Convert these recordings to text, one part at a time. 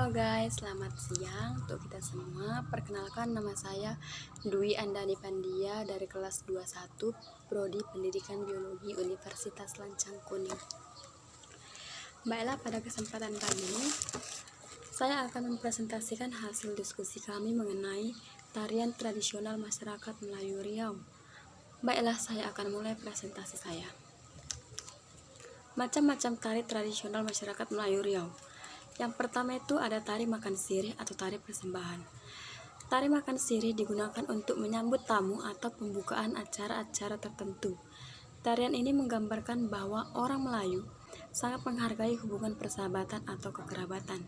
Halo guys, selamat siang untuk kita semua. Perkenalkan, nama saya Dwi Andani Pandia dari kelas 21 Prodi Pendidikan Biologi Universitas Lancang Kuning. Baiklah, pada kesempatan kali ini saya akan mempresentasikan hasil diskusi kami mengenai tarian tradisional masyarakat Melayu Riau. Baiklah, saya akan mulai presentasi saya. Macam-macam tari tradisional masyarakat Melayu Riau. Yang pertama itu ada tari makan sirih atau tari persembahan. Tari makan sirih digunakan untuk menyambut tamu atau pembukaan acara-acara tertentu. Tarian ini menggambarkan bahwa orang Melayu sangat menghargai hubungan persahabatan atau kekerabatan.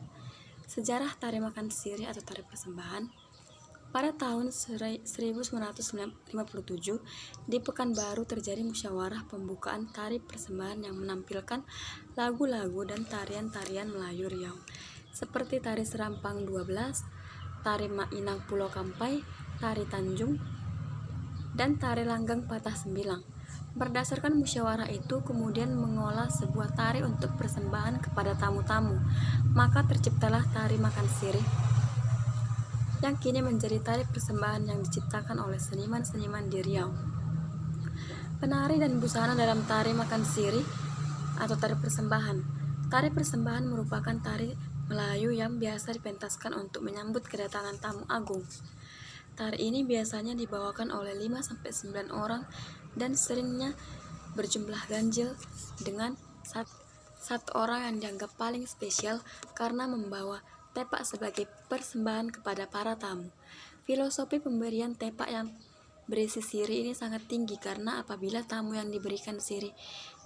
Sejarah tari makan sirih atau tari persembahan. Pada tahun 1957, di Pekanbaru terjadi musyawarah pembukaan tari persembahan yang menampilkan lagu-lagu dan tarian-tarian Melayu Riau, seperti tari Serampang 12, tari Mainang Pulau Kampai, tari Tanjung, dan tari Langgang Patah Sembilang. Berdasarkan musyawarah itu kemudian mengolah sebuah tari untuk persembahan kepada tamu-tamu, maka terciptalah tari makan sirih yang kini menjadi tari persembahan yang diciptakan oleh seniman-seniman di Riau. Penari dan busana dalam tari makan sirih atau tari persembahan. Tari persembahan merupakan tari Melayu yang biasa dipentaskan untuk menyambut kedatangan tamu agung. Tari ini biasanya dibawakan oleh 5-9 orang dan seringnya berjumlah ganjil dengan satu orang yang dianggap paling spesial karena membawa tepak sebagai persembahan kepada para tamu. Filosofi pemberian tepak yang berisi sirih ini sangat tinggi karena apabila tamu yang diberikan sirih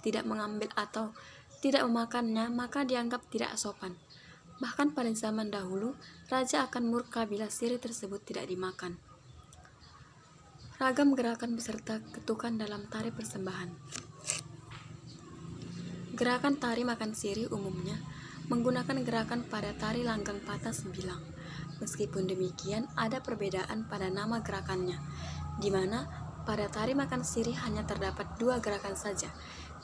tidak mengambil atau tidak memakannya, maka dianggap tidak sopan. Bahkan pada zaman dahulu, raja akan murka bila sirih tersebut tidak dimakan. Ragam gerakan beserta ketukan dalam tari persembahan. Gerakan tari makan sirih umumnya menggunakan gerakan pada tari Langgang Patah Sembilang. Meskipun demikian, ada perbedaan pada nama gerakannya, di mana pada tari makan sirih hanya terdapat 2 gerakan saja,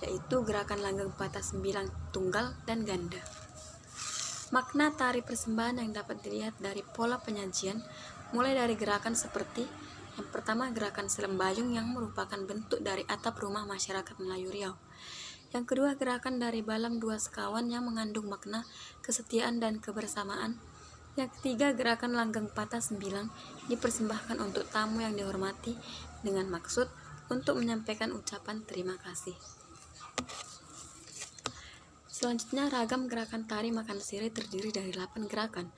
yaitu gerakan Langgang Patah Sembilang tunggal dan ganda. Makna tari persembahan yang dapat dilihat dari pola penyajian, mulai dari gerakan seperti yang pertama, gerakan Selembayung yang merupakan bentuk dari atap rumah masyarakat Melayu Riau. Yang kedua, gerakan dari Balam Dua Sekawan yang mengandung makna kesetiaan dan kebersamaan. Yang ketiga, gerakan Langgang Patah Sembilang dipersembahkan untuk tamu yang dihormati dengan maksud untuk menyampaikan ucapan terima kasih. Selanjutnya, ragam gerakan tari makan sirih terdiri dari 8 gerakan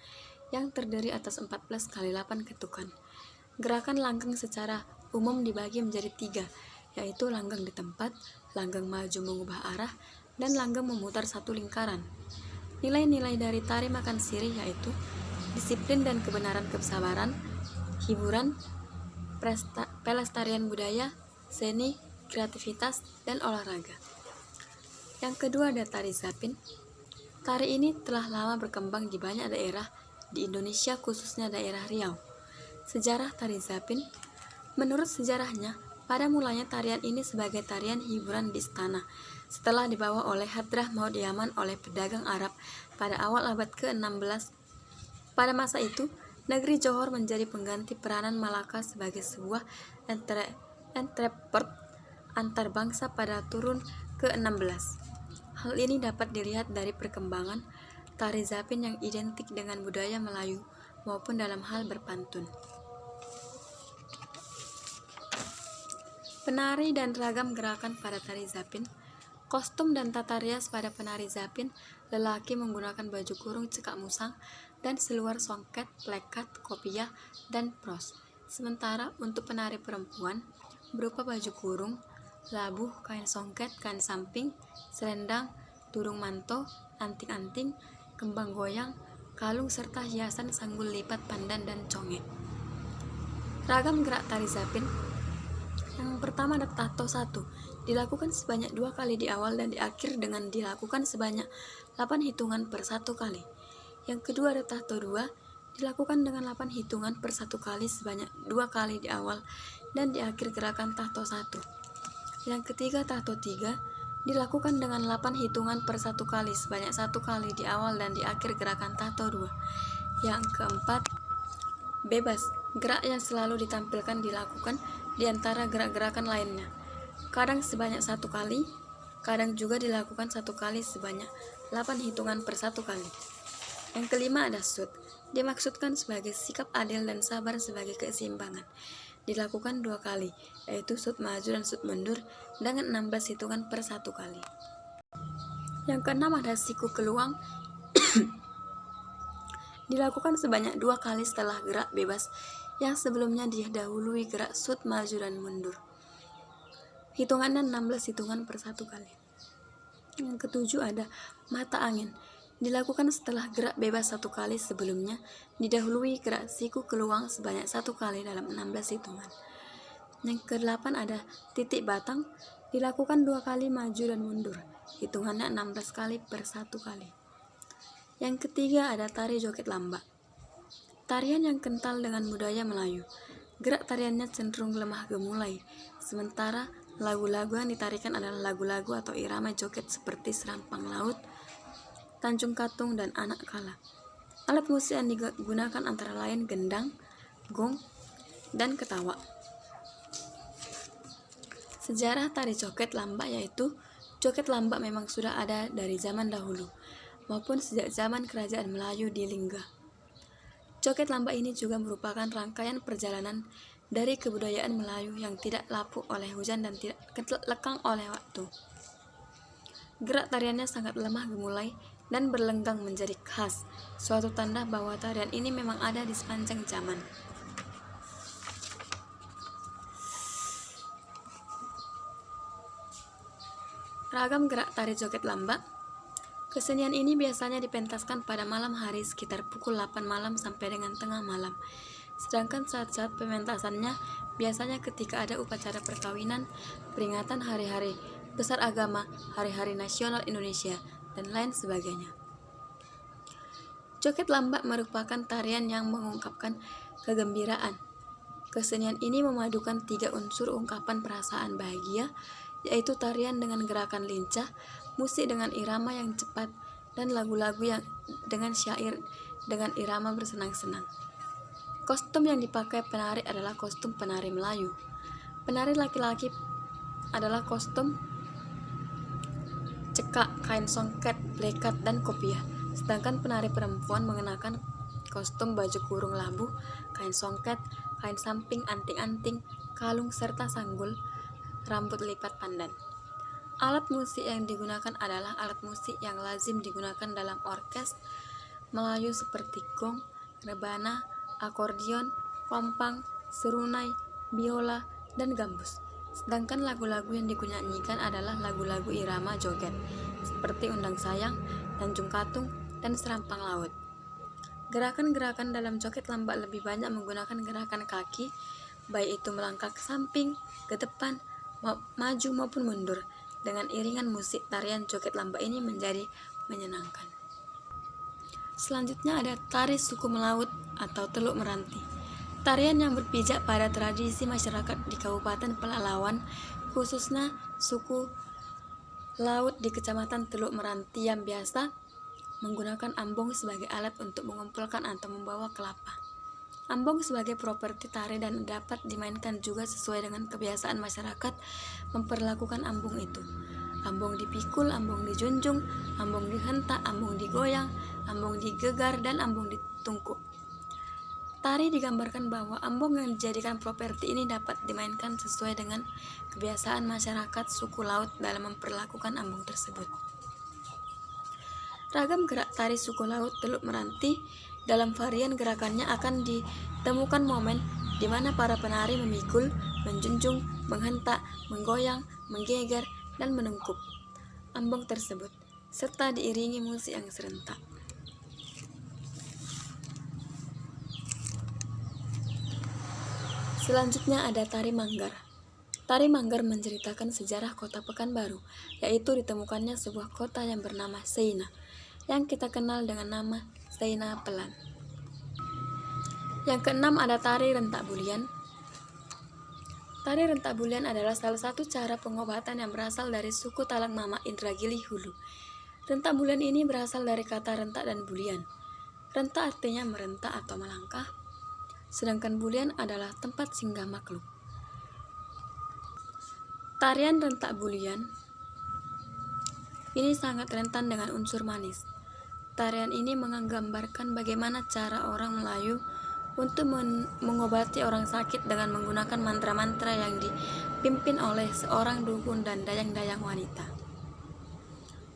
yang terdiri atas 14 kali 8 ketukan. Gerakan langgang secara umum dibagi menjadi 3, yaitu langgang di tempat, langgang maju mengubah arah, dan langgang memutar satu lingkaran. Nilai-nilai dari tari makan sirih yaitu disiplin dan kebenaran kesabaran, hiburan, pelestarian budaya, seni, kreativitas, dan olahraga. Yang kedua ada tari Zapin. Tari ini telah lama berkembang di banyak daerah di Indonesia, khususnya daerah Riau. Sejarah tari Zapin. Menurut sejarahnya, pada mulanya tarian ini sebagai tarian hiburan di istana, setelah dibawa oleh Hadrah Maut Yaman oleh pedagang Arab pada awal abad ke-16. Pada masa itu, negeri Johor menjadi pengganti peranan Malaka sebagai sebuah entrepot antar bangsa pada turun ke-16. Hal ini dapat dilihat dari perkembangan tari Zapin yang identik dengan budaya Melayu maupun dalam hal berpantun. Penari dan ragam gerakan pada tari Zapin. Kostum dan tata rias pada penari Zapin, lelaki menggunakan baju kurung cekak musang dan seluar songket, plekat, kopiah, dan pros. Sementara untuk penari perempuan berupa baju kurung, labuh, kain songket, kain samping, selendang, tudung manto, anting-anting, kembang goyang, kalung serta hiasan sanggul lipat pandan dan conge. Ragam gerak tari Zapin. Yang pertama ada tahto 1, dilakukan sebanyak 2 kali di awal dan di akhir dengan dilakukan sebanyak 8 hitungan per 1 kali. Yang kedua ada tahto 2, dilakukan dengan 8 hitungan per 1 kali sebanyak 2 kali di awal dan di akhir gerakan tahto 1. Yang ketiga tahto 3, Dilakukan dengan 8 hitungan per 1 kali sebanyak 1 kali di awal dan di akhir gerakan tato 2. Yang keempat, bebas. Gerak yang selalu ditampilkan dilakukan di antara gerak-gerakan lainnya. Kadang sebanyak 1 kali, kadang juga dilakukan 1 kali sebanyak 8 hitungan per 1 kali. Yang kelima ada shoot. Dimaksudkan sebagai sikap adil dan sabar sebagai keseimbangan. Dilakukan 2 kali, yaitu shoot maju dan shoot mundur dengan 16 hitungan per 1 kali. Yang keenam ada siku keluang. Dilakukan sebanyak 2 kali setelah gerak bebas yang sebelumnya didahului gerak shoot maju dan mundur. Hitungannya 16 hitungan per 1 kali. Yang ketujuh ada mata angin. Dilakukan setelah gerak bebas 1 kali sebelumnya didahului gerak siku keluang sebanyak 1 kali dalam 16 hitungan. Yang ke-8 ada titik batang. Dilakukan 2 kali maju dan mundur. Hitungannya 16 kali per 1 kali. Yang ketiga ada tari joget lamba. Tarian yang kental dengan budaya Melayu. Gerak tariannya cenderung lemah gemulai, sementara lagu-lagu yang ditarikan adalah lagu-lagu atau irama joget seperti Serampang Laut, Tanjung Katung, dan Anak Kala. Alat musik yang digunakan antara lain gendang, gong, dan ketawa. Sejarah tari joget lamba yaitu joget lamba memang sudah ada dari zaman dahulu, maupun sejak zaman kerajaan Melayu di Lingga. Joget lamba ini juga merupakan rangkaian perjalanan dari kebudayaan Melayu yang tidak lapuk oleh hujan dan tidak lekang oleh waktu. Gerak tariannya sangat lemah gemulai dan berlenggang menjadi khas, suatu tanda bahwa tarian ini memang ada di sepanjang zaman. Ragam gerak tari joget lamba. Kesenian ini biasanya dipentaskan pada malam hari sekitar pukul 8 malam sampai dengan tengah malam. Sedangkan saat-saat pementasannya biasanya ketika ada upacara perkawinan, peringatan hari-hari besar agama, hari-hari nasional Indonesia, dan lain sebagainya. Joget lamba merupakan tarian yang mengungkapkan kegembiraan. Kesenian ini memadukan 3 unsur ungkapan perasaan bahagia, yaitu tarian dengan gerakan lincah, musik dengan irama yang cepat, dan lagu-lagu yang dengan syair dengan irama bersenang-senang. Kostum yang dipakai penari adalah kostum penari Melayu. Penari laki-laki adalah kostum cekak, kain songket, blekat, dan kopiah. Sedangkan penari perempuan mengenakan kostum baju kurung labu, kain songket, kain samping, anting-anting, kalung, serta sanggul, rambut lipat pandan. Alat musik yang digunakan adalah alat musik yang lazim digunakan dalam orkes Melayu seperti gong, rebana, akordion, kompang, serunai, biola, dan gambus. Sedangkan lagu-lagu yang dinyanyikan adalah lagu-lagu irama joget seperti Undang Sayang, Tanjung Katung, dan Serampang Laut. Gerakan-gerakan dalam joget lamba lebih banyak menggunakan gerakan kaki, baik itu melangkah ke samping, ke depan, maju maupun mundur. Dengan iringan musik, tarian joget lamba ini menjadi menyenangkan. Selanjutnya ada tari suku Melaut atau Teluk Meranti. Tarian yang berpijak pada tradisi masyarakat di Kabupaten Pelalawan, khususnya suku Laut di Kecamatan Teluk Meranti yang biasa menggunakan ambong sebagai alat untuk mengumpulkan atau membawa kelapa. Ambong sebagai properti tari dan dapat dimainkan juga sesuai dengan kebiasaan masyarakat memperlakukan ambong itu. Ambong dipikul, ambong dijunjung, ambong dihentak, ambong digoyang, ambong digegar, dan ambong ditungkuk. Tari digambarkan bahwa ambong yang dijadikan properti ini dapat dimainkan sesuai dengan kebiasaan masyarakat suku Laut dalam memperlakukan ambong tersebut. Ragam gerak tari suku Laut Teluk Meranti dalam varian gerakannya akan ditemukan momen di mana para penari memikul, menjunjung, menghentak, menggoyang, menggeger, dan menungkuk ambong tersebut, serta diiringi musik yang serentak. Selanjutnya ada tari Manggar. Tari Manggar menceritakan sejarah kota Pekanbaru, yaitu ditemukannya sebuah kota yang bernama Seina, yang kita kenal dengan nama Seina Pelan. Yang keenam ada tari Rentak Bulian. Tari rentak bulian adalah salah satu cara pengobatan yang berasal dari suku Talang Mama Indragiri Hulu. Rentak bulian ini berasal dari kata rentak dan bulian. Rentak artinya merentak atau melangkah, sedangkan bulian adalah tempat singgah makhluk. Tarian rentak bulian ini sangat rentan dengan unsur manis. Tarian ini menggambarkan bagaimana cara orang Melayu untuk mengobati orang sakit dengan menggunakan mantra-mantra yang dipimpin oleh seorang dukun dan dayang-dayang wanita.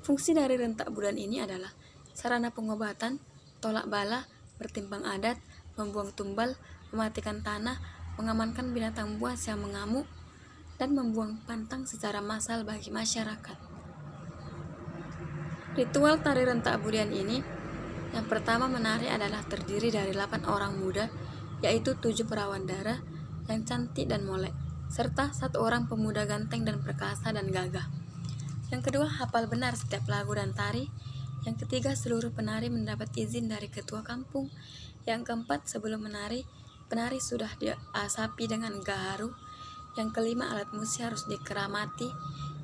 Fungsi dari rentak bulan ini adalah sarana pengobatan, tolak bala, bertimbang adat, membuang tumbal, mematikan tanah, mengamankan binatang buas yang mengamuk, dan membuang pantang secara massal bagi masyarakat. Ritual tari rentak bulian ini, yang pertama menari adalah terdiri dari 8 orang muda, yaitu 7 perawan darah yang cantik dan molek, serta 1 orang pemuda ganteng dan perkasa dan gagah. Yang kedua, hafal benar setiap lagu dan tari. Yang ketiga, seluruh penari mendapat izin dari ketua kampung. Yang keempat, sebelum menari, penari sudah diasapi dengan gaharu. Yang kelima, alat musik harus dikeramati.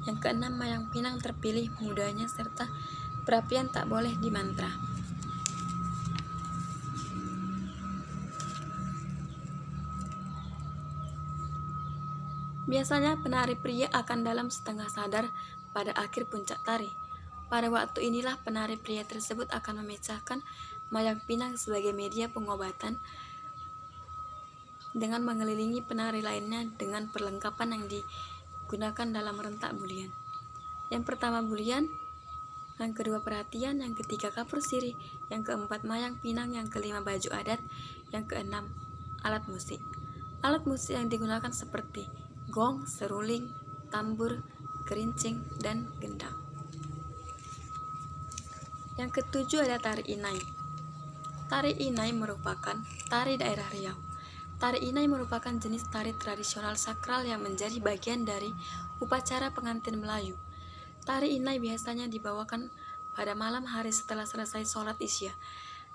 Yang keenam, mayang pinang terpilih mudanya serta perapian tak boleh dimantra. Biasanya penari pria akan dalam setengah sadar pada akhir puncak tari. Pada waktu inilah penari pria tersebut akan memecahkan mayang pinang sebagai media pengobatan dengan mengelilingi penari lainnya dengan perlengkapan yang digunakan dalam rentak bulian. Yang pertama bulian, yang kedua perhatian, yang ketiga kapur sirih, yang keempat mayang pinang, yang kelima baju adat, yang keenam alat musik. Alat musik yang digunakan seperti gong, seruling, tambur, gerincing, dan gendang. Yang ketujuh ada tari inai. Tari inai merupakan tari daerah Riau. Tari inai merupakan jenis tari tradisional sakral yang menjadi bagian dari upacara pengantin Melayu. Tari inai biasanya dibawakan pada malam hari setelah selesai sholat isya.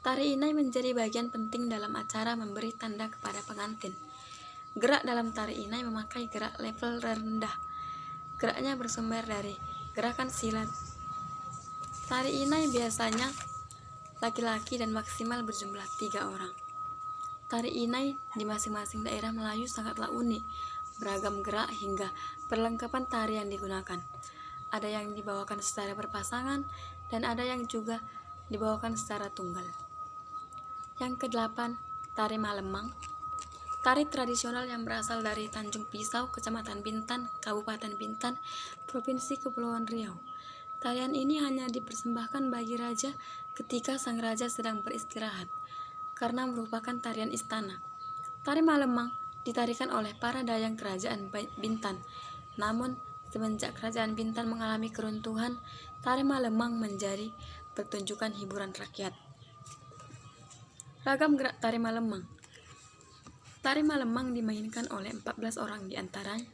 Tari inai menjadi bagian penting dalam acara memberi tanda kepada pengantin. Gerak dalam tari inai memakai gerak level rendah. Geraknya bersumber dari gerakan silat. Tari inai biasanya laki-laki dan maksimal berjumlah 3 orang. Tari inai di masing-masing daerah Melayu sangatlah unik, beragam gerak hingga perlengkapan tari yang digunakan. Ada yang dibawakan secara berpasangan dan ada yang juga dibawakan secara tunggal. Yang ke-8, tari Malemang. Tari tradisional yang berasal dari Tanjung Pisau, Kecamatan Bintan, Kabupaten Bintan, Provinsi Kepulauan Riau. Tarian ini hanya dipersembahkan bagi raja ketika sang raja sedang beristirahat, karena merupakan tarian istana. Tari Malemang ditarikan oleh para dayang kerajaan Bintan. Namun, semenjak kerajaan Bintan mengalami keruntuhan, tari Malemang menjadi pertunjukan hiburan rakyat. Ragam gerak tari Malemang. Tari Malemang dimainkan oleh 14 orang di antaranya,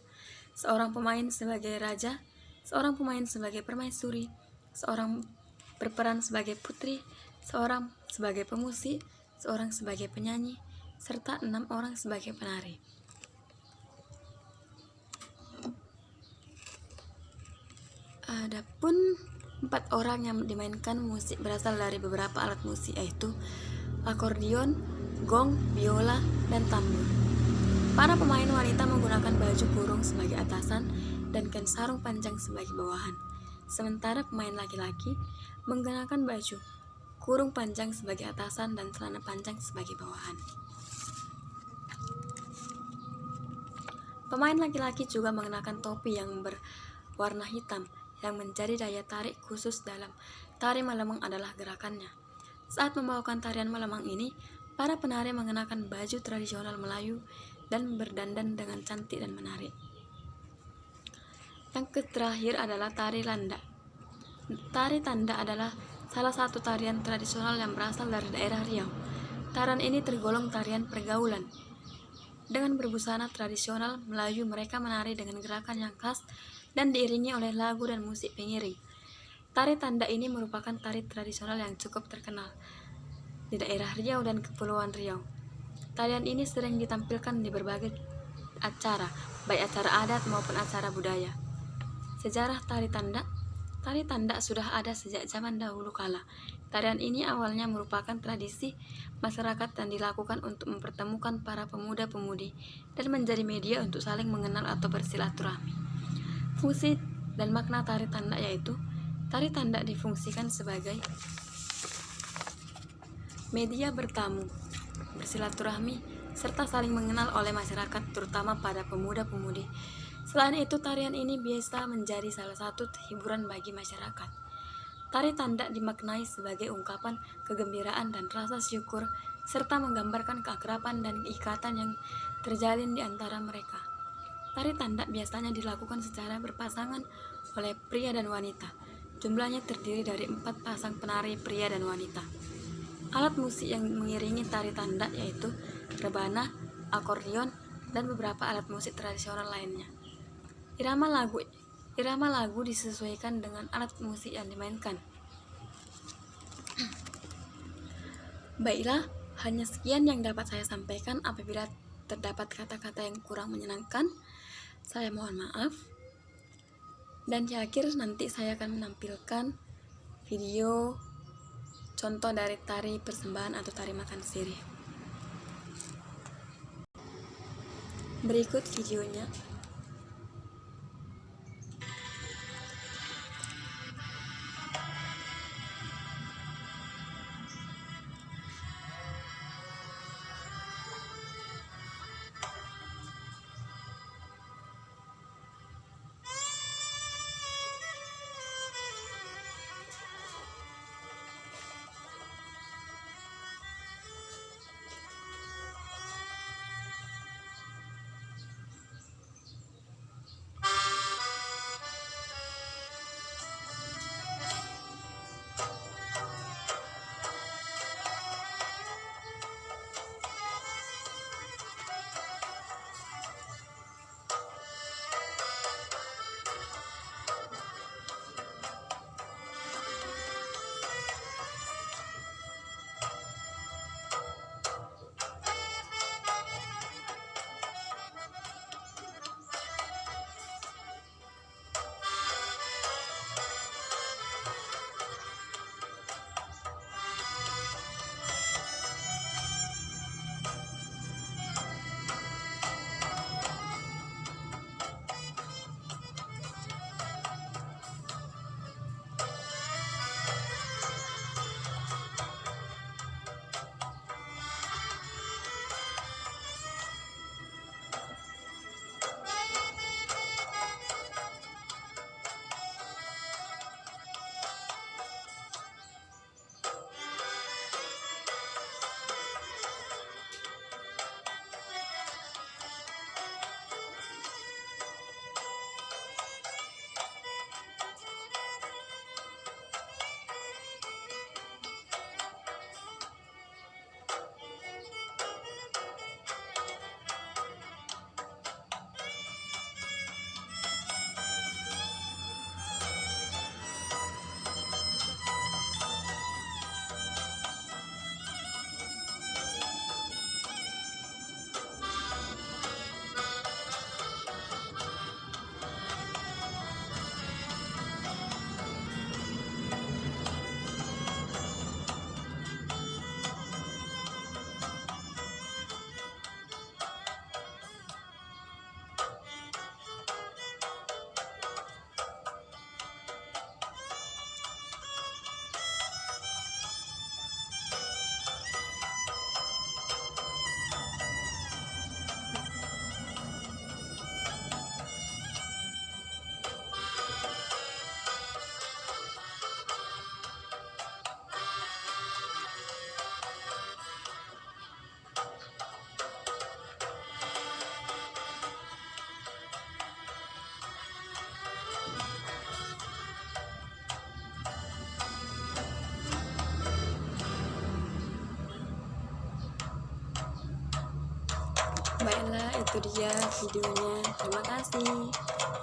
seorang pemain sebagai raja, seorang pemain sebagai permaisuri, seorang berperan sebagai putri, seorang sebagai pemusik, seorang sebagai penyanyi, serta 6 orang sebagai penari. Adapun 4 orang yang dimainkan musik berasal dari beberapa alat musik, yaitu akordion, gong, biola, dan tambur. Para pemain wanita menggunakan baju kurung sebagai atasan dan kain sarung panjang sebagai bawahan. Sementara pemain laki-laki menggunakan baju kurung panjang sebagai atasan dan celana panjang sebagai bawahan. Pemain laki-laki juga mengenakan topi yang berwarna hitam yang menjadi daya tarik khusus dalam tari Malemang adalah gerakannya. Saat membawakan tarian Malemang ini, para penari mengenakan baju tradisional Melayu dan berdandan dengan cantik dan menarik. Yang terakhir adalah tari landa. Tari tanda adalah salah satu tarian tradisional yang berasal dari daerah Riau. Tarian ini tergolong tarian pergaulan. Dengan berbusana tradisional Melayu, mereka menari dengan gerakan yang khas dan diiringi oleh lagu dan musik pengiring. Tari tanda ini merupakan tari tradisional yang cukup terkenal di daerah Riau dan Kepulauan Riau. Tarian ini sering ditampilkan di berbagai acara, baik acara adat maupun acara budaya. Sejarah tari tandak. Tari tandak sudah ada sejak zaman dahulu kala. Tarian ini awalnya merupakan tradisi masyarakat yang dilakukan untuk mempertemukan para pemuda-pemudi dan menjadi media untuk saling mengenal atau bersilaturahmi. Fungsi dan makna tari tandak yaitu, tari tandak difungsikan sebagai media bertamu, bersilaturahmi, serta saling mengenal oleh masyarakat, terutama pada pemuda-pemudi. Selain itu, tarian ini biasa menjadi salah satu hiburan bagi masyarakat. Tari tandak dimaknai sebagai ungkapan kegembiraan dan rasa syukur, serta menggambarkan keakraban dan ikatan yang terjalin di antara mereka. Tari tandak biasanya dilakukan secara berpasangan oleh pria dan wanita. Jumlahnya terdiri dari 4 pasang penari pria dan wanita. Alat musik yang mengiringi tari tandak yaitu rebana, akordeon, dan beberapa alat musik tradisional lainnya. Irama lagu disesuaikan dengan alat musik yang dimainkan. Baiklah, hanya sekian yang dapat saya sampaikan. Apabila terdapat kata-kata yang kurang menyenangkan, saya mohon maaf. Dan di akhir nanti saya akan menampilkan video contoh dari tari persembahan atau tari makan sirih. Berikut videonya. Baiklah, itu dia videonya. Terima kasih.